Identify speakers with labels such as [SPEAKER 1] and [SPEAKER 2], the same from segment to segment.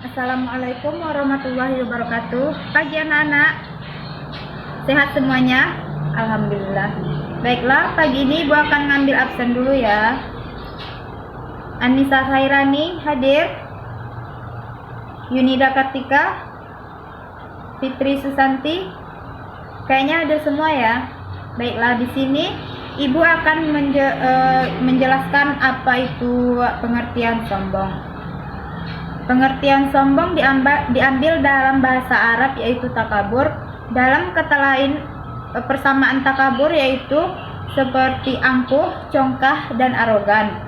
[SPEAKER 1] Assalamualaikum warahmatullahi wabarakatuh. Pagi anak-anak, sehat semuanya? Alhamdulillah. Baiklah, pagi ini Bu akan ngambil absen dulu ya. Anissa Khairani hadir, Yunida Kartika, Fitri Susanti, kayaknya ada semua ya. Baiklah, di sini Ibu akan menjelaskan apa itu pengertian sombong. Pengertian sombong diambil dalam bahasa Arab yaitu takabur. Dalam kata lain, persamaan takabur yaitu seperti angkuh, congkah, dan arogan.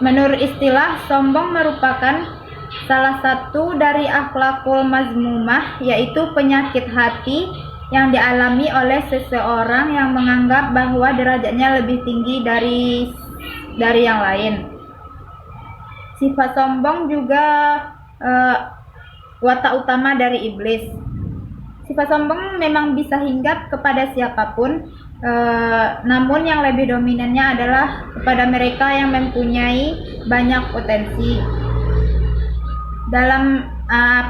[SPEAKER 1] Menurut istilah, sombong merupakan salah satu dari akhlakul mazmumah, yaitu penyakit hati yang dialami oleh seseorang yang menganggap bahwa derajatnya lebih tinggi dari yang lain. Sifat sombong juga watak utama dari iblis. Sifat sombong memang bisa hinggap kepada siapapun, namun yang lebih dominannya adalah kepada mereka yang mempunyai banyak potensi. Dalam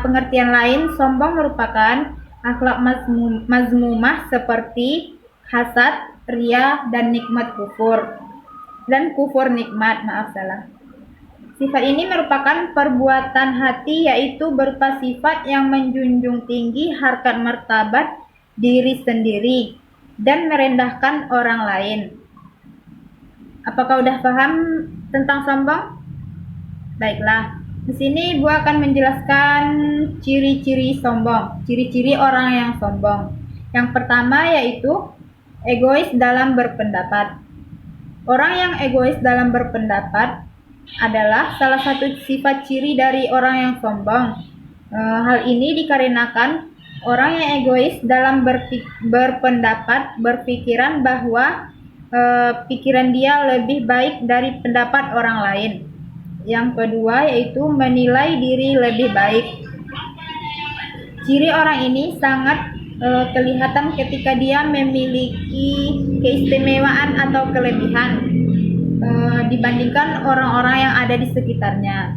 [SPEAKER 1] pengertian lain, sombong merupakan akhlak mazmumah seperti hasad, ria, dan kufur nikmat. Sifat ini merupakan perbuatan hati, yaitu berupa sifat yang menjunjung tinggi harkat martabat diri sendiri dan merendahkan orang lain. Apakah udah paham tentang sombong? Baiklah, di sini Ibu akan menjelaskan ciri-ciri sombong, ciri-ciri orang yang sombong. Yang pertama yaitu egois dalam berpendapat. Orang yang egois dalam berpendapat adalah salah satu sifat ciri dari orang yang sombong. Hal ini dikarenakan orang yang egois dalam berpendapat berpikiran bahwa pikiran dia lebih baik dari pendapat orang lain. Yang kedua yaitu menilai diri lebih baik. Ciri orang ini sangat kelihatan ketika dia memiliki keistimewaan atau kelebihan dibandingkan orang-orang yang ada di sekitarnya.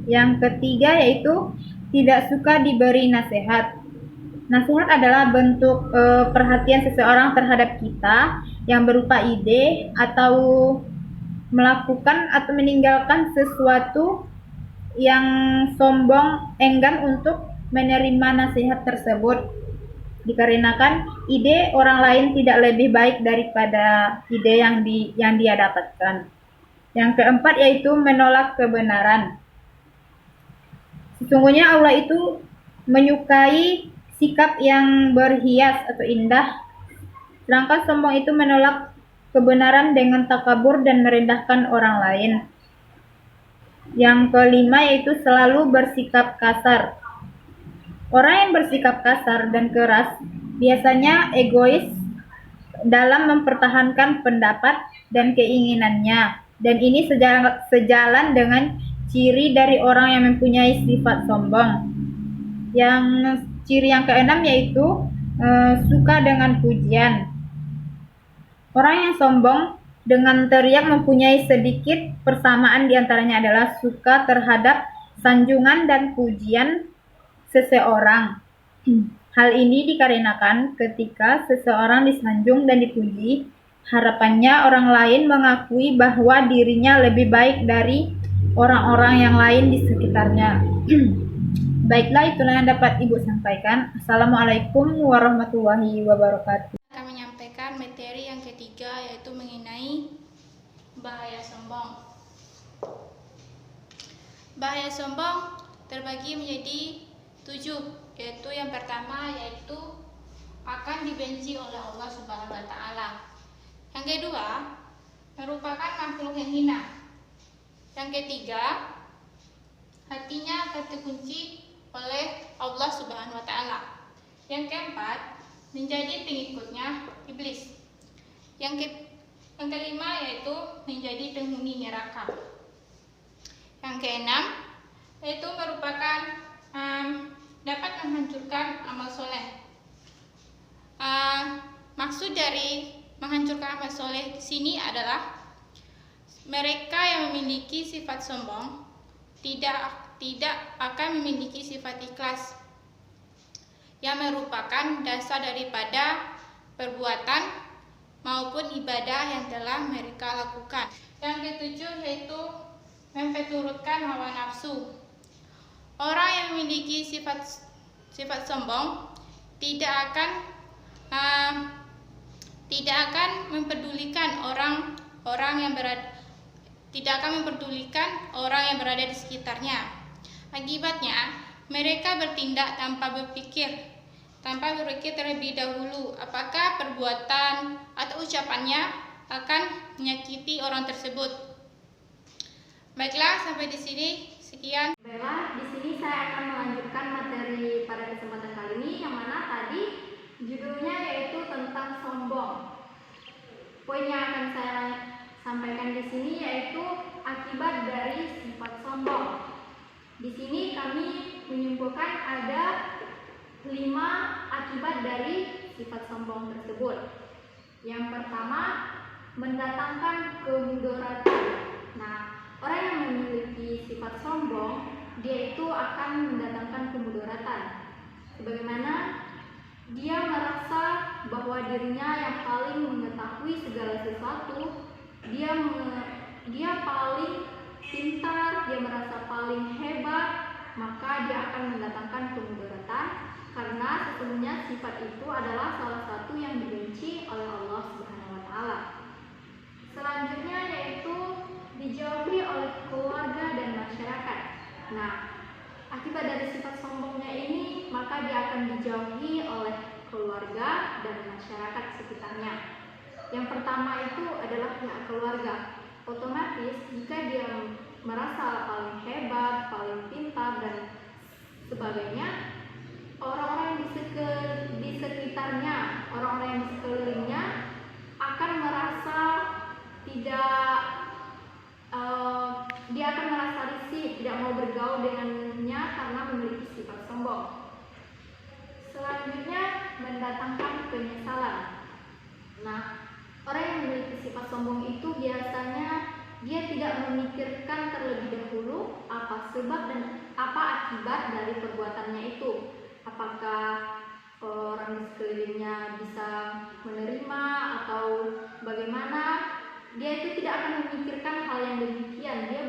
[SPEAKER 1] Yang ketiga yaitu tidak suka diberi nasihat. Nasihat adalah bentuk perhatian seseorang terhadap kita yang berupa ide atau melakukan atau meninggalkan sesuatu. Yang sombong enggan untuk menerima nasihat tersebut dikarenakan ide orang lain tidak lebih baik daripada ide yang dia dapatkan. Yang keempat yaitu menolak kebenaran. Sesungguhnya Allah itu menyukai sikap yang berhias atau indah, sedangkan sombong itu menolak kebenaran dengan takabur dan merendahkan orang lain. Yang kelima yaitu selalu bersikap kasar. Orang yang bersikap kasar dan keras biasanya egois dalam mempertahankan pendapat dan keinginannya, dan ini sejalan dengan ciri dari orang yang mempunyai sifat sombong. Yang ciri yang keenam yaitu suka dengan pujian. Orang yang sombong dengan teriak mempunyai sedikit persamaan, diantaranya adalah suka terhadap sanjungan dan pujian seseorang. Hal ini dikarenakan ketika seseorang disanjung dan dipuji, harapannya orang lain mengakui bahwa dirinya lebih baik dari orang-orang yang lain di sekitarnya. Baiklah, itulah yang dapat Ibu sampaikan. Assalamualaikum warahmatullahi wabarakatuh.
[SPEAKER 2] Kami menyampaikan materi yang ketiga yaitu mengenai bahaya sombong. Bahaya sombong terbagi menjadi 7, yaitu yang pertama yaitu akan dibenci oleh Allah Subhanahu wa taala. Yang kedua, merupakan makhluk yang hina. Yang ketiga, hatinya akan terkunci oleh Allah Subhanahu wa taala. Yang keempat, menjadi pengikutnya iblis. Yang kelima yaitu menjadi penghuni neraka. Yang keenam yaitu merupakan dapat menghancurkan amal soleh. Maksud dari menghancurkan amal soleh di sini adalah mereka yang memiliki sifat sombong tidak akan memiliki sifat ikhlas, yang merupakan dasar daripada perbuatan maupun ibadah yang telah mereka lakukan. Yang ketujuh yaitu memperturutkan hawa nafsu. Orang yang memiliki sifat sombong tidak akan mempedulikan orang yang berada di sekitarnya. Akibatnya, mereka bertindak tanpa berpikir terlebih dahulu apakah perbuatan atau ucapannya akan menyakiti orang tersebut. Baiklah, sampai di sini. Sekian.
[SPEAKER 1] Baiklah, di sini saya akan melanjutkan materi pada kesempatan kali ini, yang mana tadi judulnya yaitu tentang sombong. Poin yang akan saya sampaikan di sini yaitu akibat dari sifat sombong. Di sini kami menyimpulkan ada 5 akibat dari sifat sombong tersebut. Yang pertama, mendatangkan kemudaratan. Nah, orang yang memiliki sifat sombong, dia itu akan mendatangkan kemudaratan. Sebagaimana dia merasa bahwa dirinya yang paling mengetahui segala sesuatu, dia paling pintar, dia merasa paling hebat, maka dia akan mendatangkan kemudaratan, karena sesungguhnya sifat itu adalah salah satu yang dibenci oleh Allah Subhanahu wa taala. Selanjutnya yaitu dijauhi oleh keluarga dan masyarakat. Nah, akibat dari sifat sombongnya ini, maka dia akan dijauhi oleh keluarga dan masyarakat sekitarnya. Yang pertama itu adalah pihak keluarga. Otomatis jika dia merasa paling hebat, paling pintar dan sebagainya, orang-orang di sekitarnya, orang-orang yang di sekelilingnya akan merasa dia akan merasa risih, tidak mau bergaul dengannya karena memiliki sifat sombong. Selanjutnya, mendatangkan penyesalan. Nah, orang yang memiliki sifat sombong itu biasanya dia tidak memikirkan terlebih dahulu apa sebab dan apa akibat dari perbuatannya itu. Apakah orang di sekelilingnya bisa menerima atau bagaimana? Dia itu tidak akan memikirkan hal yang demikian. Dia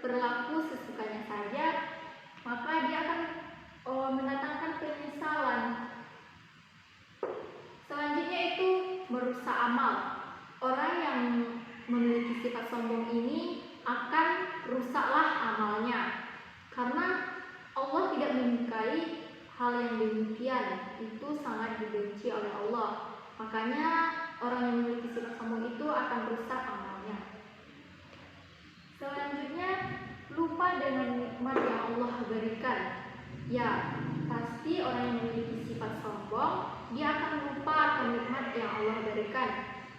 [SPEAKER 1] berlaku sesukanya saja, maka dia akan mendatangkan penyesalan. Selanjutnya itu merusak amal. Orang yang memiliki sifat sombong ini akan rusaklah amalnya, karena Allah tidak menyukai hal yang demikian. Itu sangat dibenci oleh Allah. Makanya orang yang memiliki sifat sombong itu akan rusak amalnya. Selanjutnya, lupa dengan nikmat yang Allah berikan. Ya, pasti orang yang memiliki sifat sombong, dia akan lupa akan nikmat yang Allah berikan.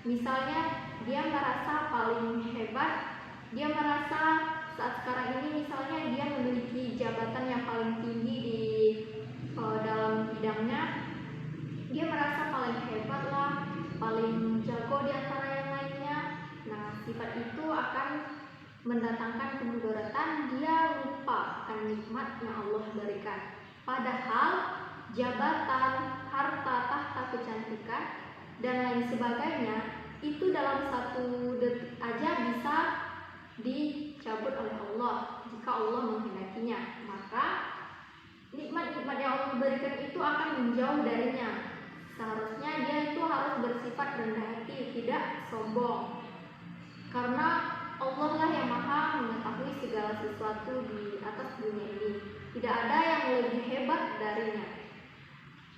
[SPEAKER 1] Misalnya, dia merasa paling hebat, dia merasa saat sekarang ini misalnya dia memiliki jabatan yang paling tinggi di dalam bidangnya, dia merasa paling hebat lah, paling jago di antara yang lainnya. Nah, sifat itu akan mendatangkan kemudaratan, dia lupa akan nikmat yang Allah berikan. Padahal jabatan, harta, tahta, kecantikan dan lain sebagainya itu dalam satu detik aja bisa dicabut oleh Allah jika Allah menghendakinya. Maka nikmat-nikmat yang Allah berikan itu akan menjauh darinya. Seharusnya dia itu harus bersifat rendah hati, tidak sombong, karena Allah lah yang maha mengetahui segala sesuatu di atas dunia ini. Tidak ada yang lebih hebat darinya.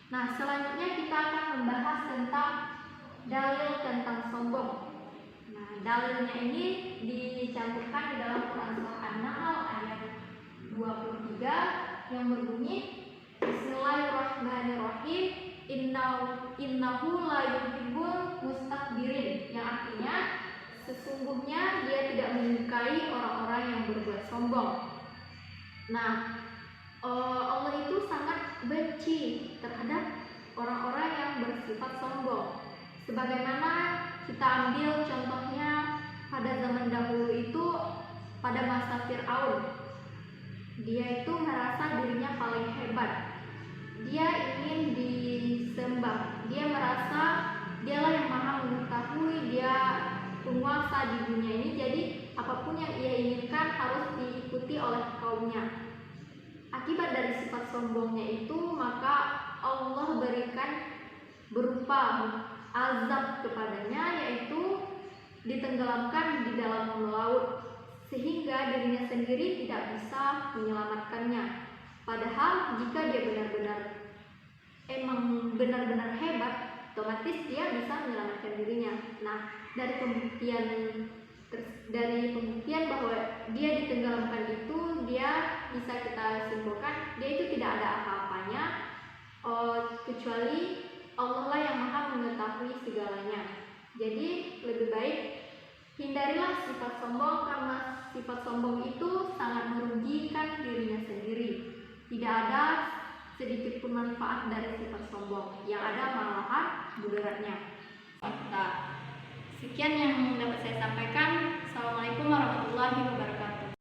[SPEAKER 1] Nah, selanjutnya kita akan membahas tentang dalil tentang sombong. Nah, dalilnya ini dicantumkan di dalam Quran Surah An-Nahl ayat 23 yang berbunyi, Bismillahirrahmanirrahim, innahu la yuhibbul mustakbirin, yang artinya sesungguhnya dia tidak menyukai orang-orang yang berbuat sombong. Nah, Allah itu sangat benci terhadap orang-orang yang bersifat sombong. Sebagaimana kita ambil contohnya pada zaman dahulu itu, pada masa Fir'aun.
[SPEAKER 3] Dia itu merasa dirinya paling hebat. Dia ingin disembah. Dia merasa dialah yang maha mengetahui, dia penguasa di dunia ini. Jadi apapun yang ia inginkan harus diikuti oleh kaumnya. Akibat dari sifat sombongnya itu, maka Allah berikan berupa azab kepadanya, yaitu ditenggelamkan di dalam laut, sehingga dirinya sendiri tidak bisa menyelamatkannya. Padahal jika dia benar-benar hebat, otomatis dia bisa menyelamatkan dirinya. Nah, dari pembuktian bahwa dia ditenggelamkan itu, dia bisa kita simpulkan dia itu tidak ada apa-apanya, kecuali Allah lah yang maha mengetahui segalanya. Jadi lebih baik hindarilah sifat sombong, karena sifat sombong itu sangat merugikan dirinya sendiri. Tidak ada sedikit pun manfaat dari sifat sombong, yang ada malahan mudaratnya. Sekian yang dapat saya sampaikan. Assalamualaikum warahmatullahi wabarakatuh.